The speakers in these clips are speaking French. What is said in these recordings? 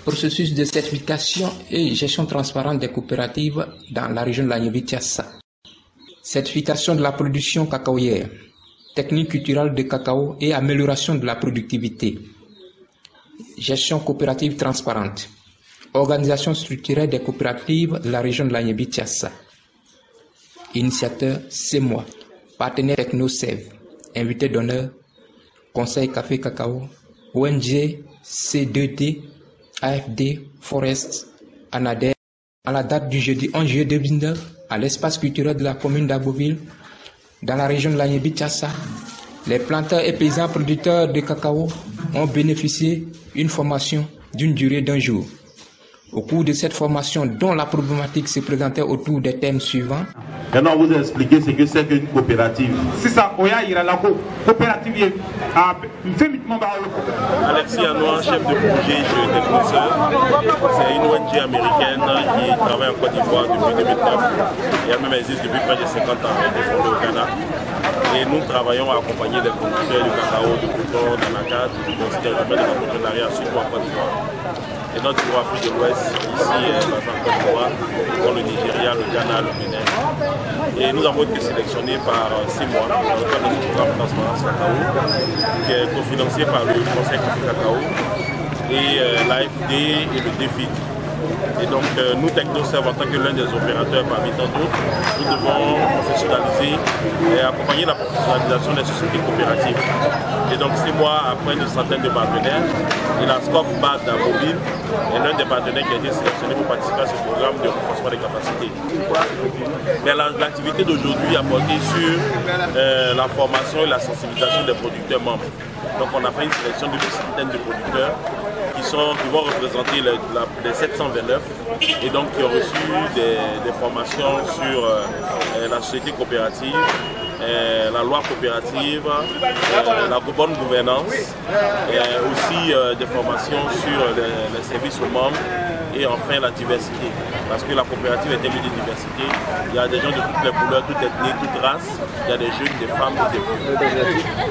Processus de certification et gestion transparente des coopératives dans la région de la Niébi-Tiassa. Certification de la production cacaoyère, technique culturelle de cacao et amélioration de la productivité. Gestion coopérative transparente. Organisation structurée des coopératives de la région de la Niébi-Tiassa. Initiateur, c'est moi. Partenaire TechnoServe. Invité d'honneur, Conseil Café Cacao, ONG, C2D, AFD, Forest, ANADER. À la date du jeudi 11 juillet 2009, à l'espace culturel de la commune d'Agboville, dans la région de la Niébi-Tiassa, les planteurs et paysans producteurs de cacao ont bénéficié d'une formation d'une durée d'1 jour. Au cours de cette formation, dont la problématique se présentait autour des thèmes suivants. Maintenant, on vous a expliqué ce que c'est qu'une coopérative. C'est ça, coopérative. Alexis Anoua, chef de projet Jeux Technoseur. C'est une ONG américaine qui travaille en Côte d'Ivoire depuis 2009. Et elle-même existe depuis près de 50 ans. Elle est fondée au Ghana. Et nous travaillons à accompagner les producteurs de cacao, de coton, d'anacarde, aussi des domaines de l'entrepreneuriat, surtout en Côte d'Ivoire. Et notre Afrique de l'Ouest, ici, en Côte d'Ivoire, dans le Nigeria, le Ghana, le Bénin. Et nous avons été sélectionnés par 6 mois dans le cadre du programme Transparence Cacao, qui est cofinancé par le Conseil Café Cacao et l'AFD et le DEFID. Et donc nous, TechnoServe, en tant que l'un des opérateurs parmi tant d'autres, nous devons professionnaliser et accompagner la professionnalisation des sociétés coopératives. Et donc 6 mois après une centaine de partenaires, et la SCOP BAD d'Agboville est l'un des partenaires qui a été sélectionné pour participer à ce programme de renforcement des capacités. Mais l'activité d'aujourd'hui a porté sur la formation et la sensibilisation des producteurs membres. Donc on a fait une sélection d'une centaine de producteurs qui vont représenter les 729 et donc qui ont reçu des formations sur la société coopérative, la loi coopérative, la bonne gouvernance, et aussi des formations sur les services aux membres et enfin la diversité. Parce que la coopérative est un lieu de diversité. Il y a des gens de toutes les couleurs, toutes ethnies, toutes races. Il y a des jeunes, des femmes et des vieux.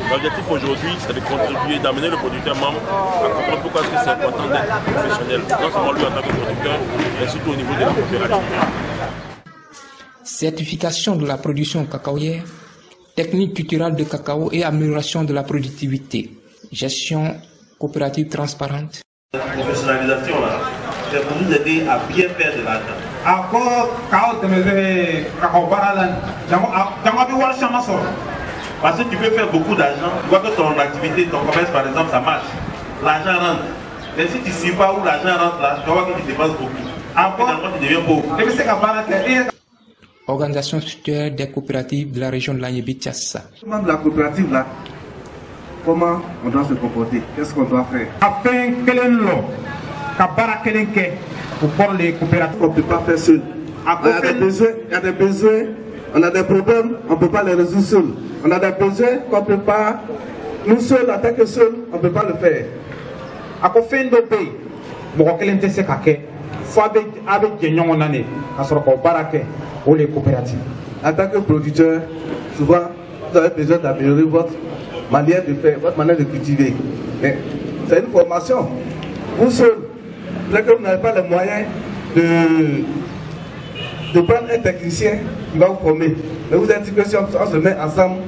L'objectif aujourd'hui, c'est de contribuer, d'amener le producteur membre à comprendre pourquoi c'est important d'être professionnel. Non seulement lui en tant que producteur, mais surtout au niveau de la coopérative. Certification de la production cacaoyère, technique culturelle de cacao et amélioration de la productivité. Gestion coopérative transparente. La professionnalisation, là, c'est pour nous aider à bien faire de l'argent. Parce que tu peux faire beaucoup d'argent, tu vois que ton activité, ton commerce par exemple, ça marche. L'argent rentre. Mais si tu ne sais pas où l'argent rentre là, tu vois que tu dépenses beaucoup. Finalement, tu deviens pauvre. Organisation structurelle des coopératives de la région de la Niébi-Tiassa. De la coopérative là, comment on doit se comporter? Qu'est-ce qu'on doit faire? Pour les coopératives, on ne peut pas faire seul. Il y a des besoins, on a des problèmes, on ne peut pas les résoudre seul. On a des besoins qu'on ne peut pas, nous seuls, en tant que seuls, on ne peut pas le faire. En tant que producteur, souvent, vous avez besoin d'améliorer votre manière de faire, votre manière de cultiver. Mais c'est une formation. Vous seuls, peut-être que vous n'avez pas les moyens de prendre un technicien qui va vous former. Mais vous êtes dit que si on se met ensemble,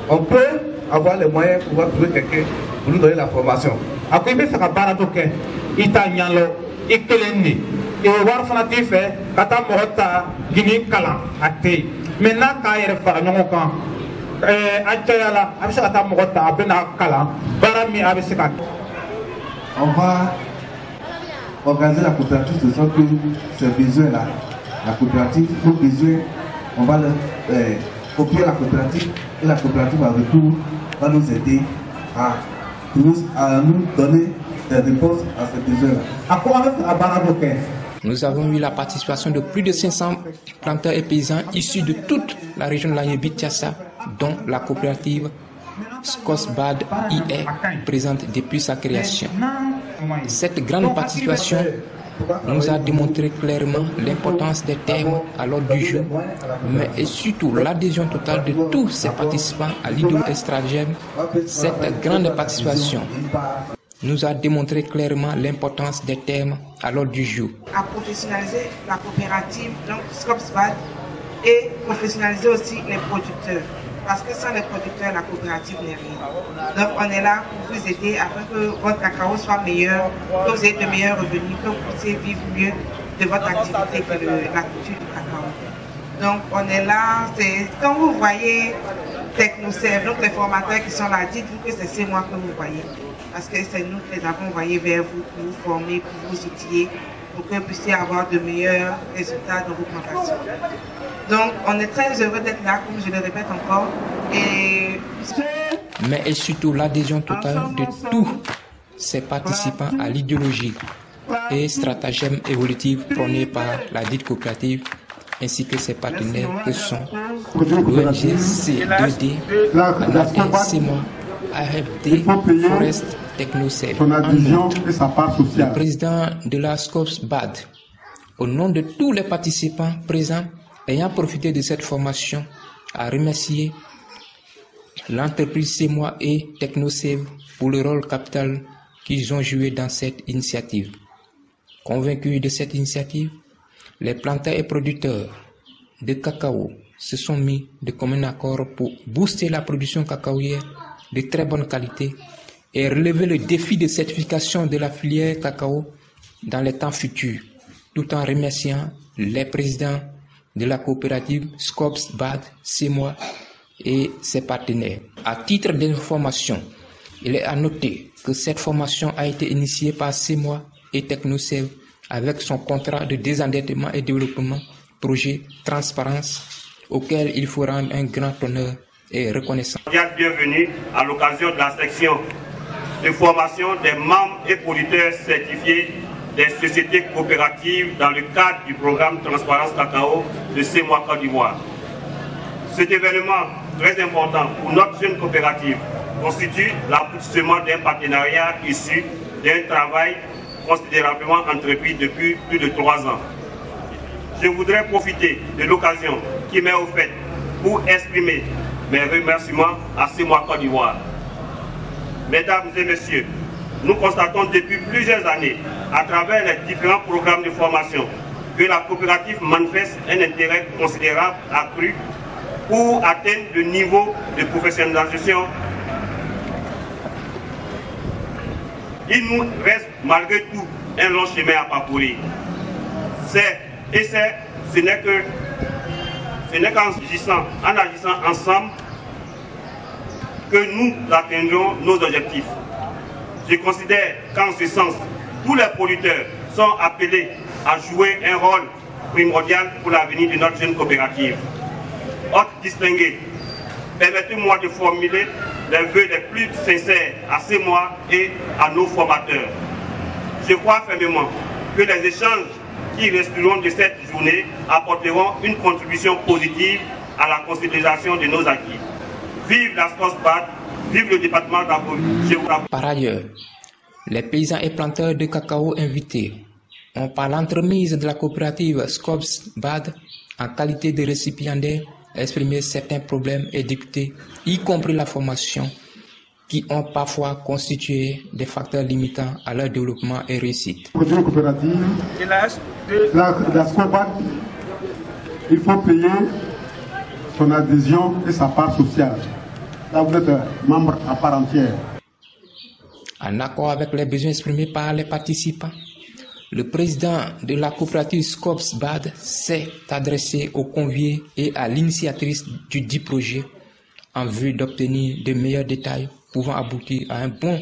on peut avoir les moyens pour pouvoir trouver quelqu'un pour nous donner la formation. On va organiser la coopérative de sorte que ces besoins-là, la coopérative, nos besoins, on va copier la coopérative et la coopérative en retour va nous aider à nous donner des réponses à ces besoins-là. Nous avons eu la participation de plus de 500 planteurs et paysans issus de toute la région de la Niébi-Tiassa, dont la coopérative SCOSBAD y est présente depuis sa création. Cette grande participation nous a démontré clairement l'importance des thèmes à l'ordre du jour, mais et surtout l'adhésion totale de tous ces participants à l'idée extravagante. Cette grande participation nous a démontré clairement l'importance des termes à l'ordre du jour. À professionnaliser la coopérative, donc SCOPSBAD, et professionnaliser aussi les producteurs. Parce que sans les producteurs, la coopérative n'est rien. Donc on est là pour vous aider afin que votre cacao soit meilleur, que vous ayez de meilleurs revenus, que vous puissiez vivre mieux de votre activité que la culture du cacao. Donc on est là, quand vous voyez TechnoServe, donc les formateurs qui sont là, dites-vous que c'est ces mois que vous voyez. Parce que c'est nous qui les avons envoyés vers vous pour vous former, pour vous outiller, pour que vous puissiez avoir de meilleurs résultats dans vos plantations. Donc on est très heureux d'être là, comme je le répète encore. Mais et surtout l'adhésion totale de tous ces participants à l'idéologie et stratagème évolutive prônée par la dite coopérative, ainsi que ses partenaires que sont l'ONG C2D, ANADER, CEMOA, AFD, Forest, TechnoServe. Le président de la SCOPSBAD, au nom de tous les participants présents ayant profité de cette formation, a remercié l'entreprise CEMOA et TechnoServe pour le rôle capital qu'ils ont joué dans cette initiative. Convaincus de cette initiative, les planteurs et producteurs de cacao se sont mis de commun accord pour booster la production cacaoyère de très bonne qualité et relever le défi de certification de la filière cacao dans les temps futurs, tout en remerciant les présidents de la coopérative SCOPSBAD, CEMOA et ses partenaires. À titre d'information, il est à noter que cette formation a été initiée par CEMOA et TechnoServe avec son contrat de désendettement et développement, projet Transparence, auquel il faut rendre un grand honneur et reconnaissance. Bienvenue à l'occasion de la section de formation des membres et producteurs certifiés des sociétés coopératives dans le cadre du programme Transparence Cacao de CEMOA Côte d'Ivoire. Cet événement très important pour notre jeune coopérative constitue l'aboutissement d'un partenariat issu d'un travail considérablement entrepris depuis plus de 3 ans. Je voudrais profiter de l'occasion qui m'est offerte pour exprimer mes remerciements à CEMOA Côte d'Ivoire. Mesdames et messieurs, nous constatons depuis plusieurs années, à travers les différents programmes de formation, que la coopérative manifeste un intérêt considérable accru pour atteindre le niveau de professionnalisation. Il nous reste malgré tout un long chemin à parcourir. Ce n'est qu'en agissant ensemble que nous atteindrons nos objectifs. Je considère qu'en ce sens, tous les producteurs sont appelés à jouer un rôle primordial pour l'avenir de notre jeune coopérative. Hôtes distingués, permettez-moi de formuler les vœux les plus sincères à CEMOA et à nos formateurs. Je crois fermement que les échanges qui resteront de cette journée apporteront une contribution positive à la consolidation de nos acquis. Vive la SCOPSBAD, vive le département d'Afrique. Par ailleurs, les paysans et planteurs de cacao invités ont, par l'entremise de la coopérative SCOPSBAD, en qualité de récipiendaire, exprimé certains problèmes et discuté, y compris la formation, qui ont parfois constitué des facteurs limitants à leur développement et réussite. Pour une coopérative, la SCOPSBAD, il faut payer son adhésion et sa part sociale. Là, vous êtes membre à part entière. En accord avec les besoins exprimés par les participants, le président de la coopérative SCOPSBAD s'est adressé aux conviés et à l'initiatrice du dit projet en vue d'obtenir de meilleurs détails pouvant aboutir à un bon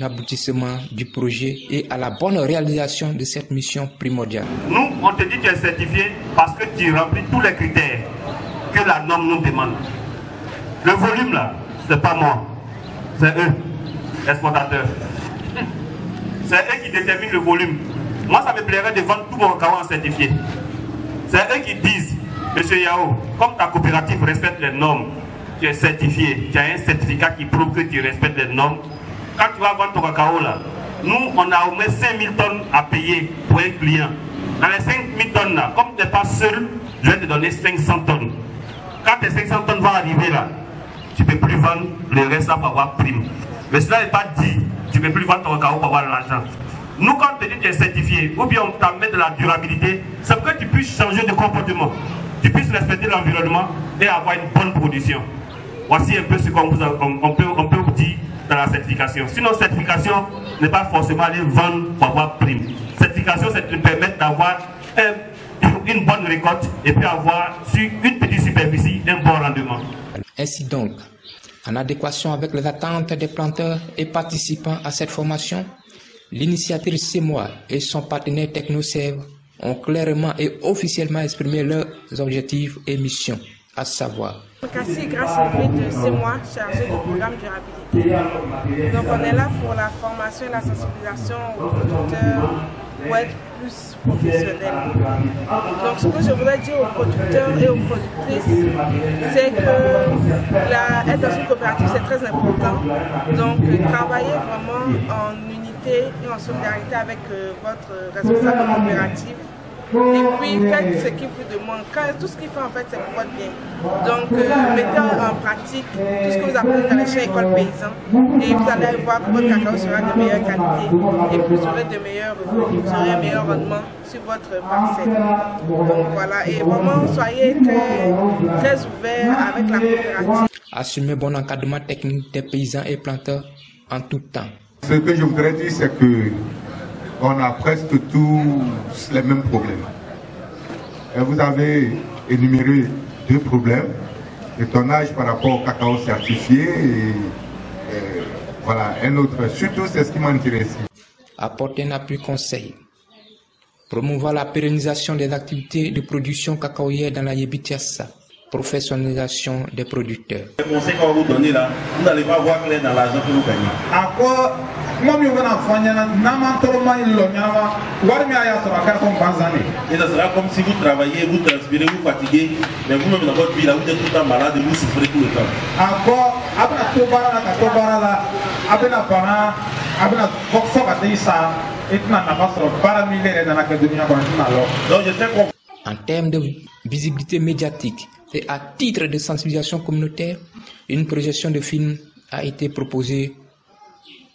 aboutissement du projet et à la bonne réalisation de cette mission primordiale. Nous, on te dit que tu es certifié parce que tu remplis tous les critères que la norme nous demande. Le volume là, c'est pas moi, c'est eux, l'exportateur. C'est eux qui déterminent le volume. Moi, ça me plairait de vendre tout mon cacao en certifié. C'est eux qui disent, Monsieur Yao, comme ta coopérative respecte les normes, tu es certifié, tu as un certificat qui prouve que tu respectes les normes. Quand tu vas vendre ton cacao là, nous, on a au moins 5000 tonnes à payer pour un client. Dans les 5000 tonnes là, comme tu n'es pas seul, je vais te donner 500 tonnes. Quand tes 500 tonnes vont arriver là, tu ne peux plus vendre le reste sans avoir prime. Mais cela n'est pas dit tu ne peux plus vendre ton cacao pour avoir de l'argent. Nous, quand on te dit que tu es certifié, ou bien on t'amène de la durabilité, c'est pour que tu puisses changer de comportement, tu puisses respecter l'environnement et avoir une bonne production. Voici un peu ce qu'on peut vous dire dans la certification. Sinon, certification n'est pas forcément aller vendre pour avoir prime. Certification, c'est te permettre d'avoir une bonne récolte et puis avoir sur une petite superficie un bon rendement. Ainsi donc, en adéquation avec les attentes des planteurs et participants à cette formation, l'initiative CEMOA et son partenaire TechnoServe ont clairement et officiellement exprimé leurs objectifs et missions, à savoir Cassie, grâce au prix de CEMOA chargé du programme durabilité. Donc on est là pour la formation et la sensibilisation aux producteurs pour être plus professionnels. Donc ce que je voudrais dire aux producteurs et aux productrices, c'est que être dans une coopérative c'est très important. Donc travailler vraiment en unité et en solidarité avec votre responsable coopérative. Et puis faites ce qu'il vous demande. Tout ce qu'il fait en fait c'est pour votre bien. Donc mettez en pratique tout ce que vous apprenez dans les champs écoles paysans et vous allez voir que votre cacao sera de meilleure qualité et vous aurez de meilleurs revenus, vous aurez un meilleur rendement sur votre parcelle. Donc voilà, et vraiment soyez très ouverts avec la coopérative. Assumer bon encadrement technique des paysans et planteurs en tout temps. Ce que je voudrais dire, c'est que on a presque tous les mêmes problèmes. Et vous avez énuméré deux problèmes, le tonnage par rapport au cacao certifié et voilà, un autre. Surtout, c'est ce qui m'intéresse. Apporter un appui conseil. Promouvoir la pérennisation des activités de production cacaoyère dans la Yébitiassa. Professionnalisation des producteurs. Le conseil qu'on va vous donner là, vous n'allez pas voir clair dans l'argent que vous gagnez. À quoi et ça sera comme si vous travaillez, vous transpirez, vous fatiguez, mais vous-même dans votre vie là, vous êtes tout le temps malade et vous souffrez tout le temps. Donc je sais qu'on... En termes de visibilité médiatique et à titre de sensibilisation communautaire, une projection de film a été proposée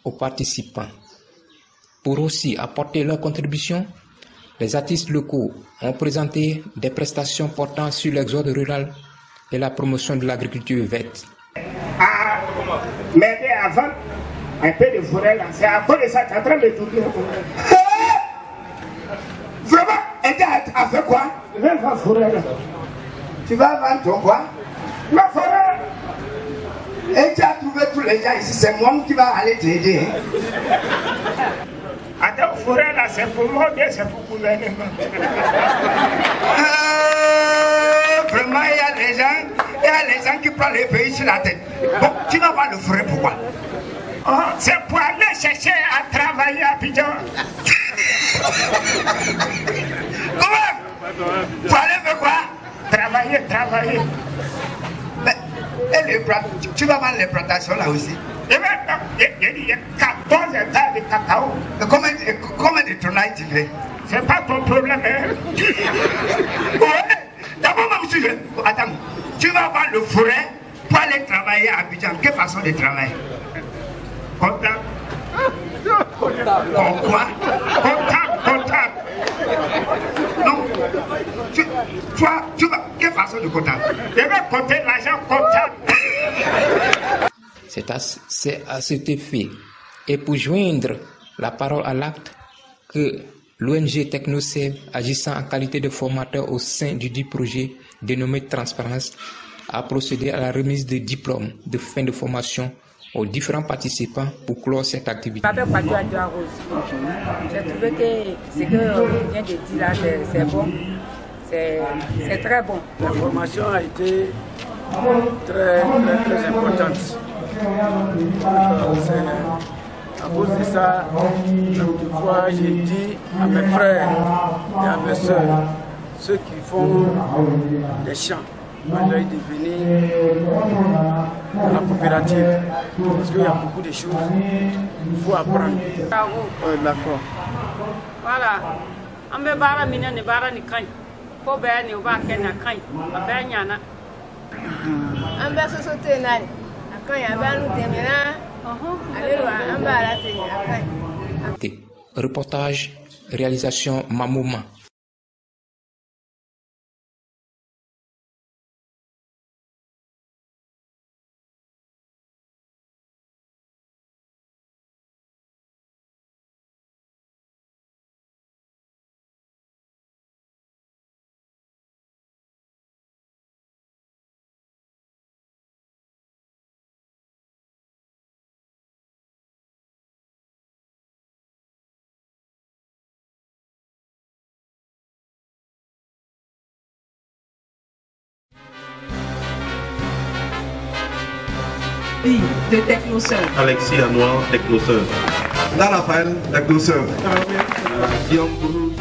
aux participants. Pour aussi apporter leur contribution, les artistes locaux ont présenté des prestations portant sur l'exode rural et la promotion de l'agriculture verte. Mais avant, un peu de forêt là, c'est à cause de ça que tu es en train de tourner. Vraiment, et tu as fait quoi? Viens voir forêt là. Tu vas vendre ton quoi? Ma forêt. Et tu as trouvé tous les gens ici, c'est moi qui va aller t'aider. Attends, forêt là, c'est pour moi, bien c'est pour le gouvernement. Vraiment, il y a les gens qui prennent les pays sur la tête. Bon, tu vas voir le forêt, pourquoi? Oh, c'est pour aller chercher à travailler à Abidjan. Comment? Pour aller faire quoi? Travailler. Mais, et tu vas vendre les plantations là aussi? Il y a 14 hectares de cacao. Combien de tonnages tu fais? C'est pas ton problème. Hein? Ouais. D'abord, attends, tu vas voir le forêt pour aller travailler à Abidjan. Quelle façon de travailler? Comptable. Quoi? Comptable. Non. Tu vas. Quelle façon de comptable? Je vais compter l'argent comptable. C'est à cet effet et pour joindre la parole à l'acte que l'ONG TechnoServe, agissant en qualité de formateur au sein du dit projet dénommé Transparence, a procédé à la remise de diplômes de fin de formation aux différents participants pour clore cette activité. Je m'appelle Padio Adjoa Rose. J'ai trouvé que ce que vient de dire là, c'est bon. C'est très bon. La formation a été très importante. À cause de ça, toutefois, j'ai dit à mes frères et à mes soeurs, ceux qui font des champs, on doit devenir dans la coopérative. Parce qu'il y a beaucoup de choses qu'il faut apprendre. Oui, d'accord. Voilà. On me barre mine ne barre ni kain. Ko be ni ba ken na kain. Ba nyana. An bɛ soso te na de. A kan ya ba nu dɛmɛ na Reportage, réalisation Mamouma. De Technosœur. Alexis Lanoir, Technosœur. Là, Raphaël, Technosœur. Guillaume Boulou,